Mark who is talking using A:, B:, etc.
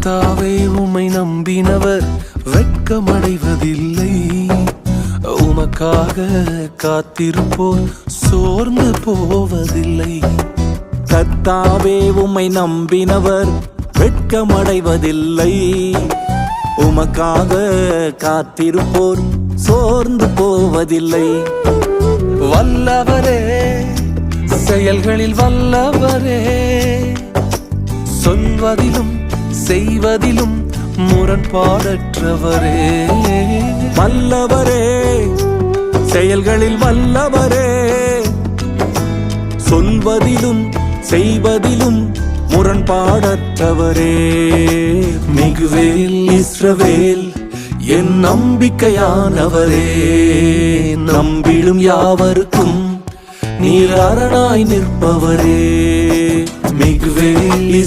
A: கர்த்தாவே உம்மை நம்பினவர் வெட்கமடைவதில்லை. உமக்காக காத்திருப்போர் சோர்ந்து போவதில்லை.
B: கர்த்தாவே உம்மை நம்பினவர் வெட்கமடைவதில்லை. உமக்காக காத்திருப்போர் சோர்ந்து போவதில்லை.
A: வல்லவரே, செயல்களில் வல்லவரே, சொல்வதிலும் செய்வதிலும் முரண்பாடற்றவரே.
B: வல்லவரே, செயல்களில் வல்லவரே, சொல்வதிலும் செய்வதிலும் முரண்பாடற்றவரே.
A: மிகுவேல் இஸ்ரவேல் என் நம்பிக்கையானவரே, நம்பிடும் யாவருக்கும் நீர் அரணாய் நிற்பவரே. மிகுவேல்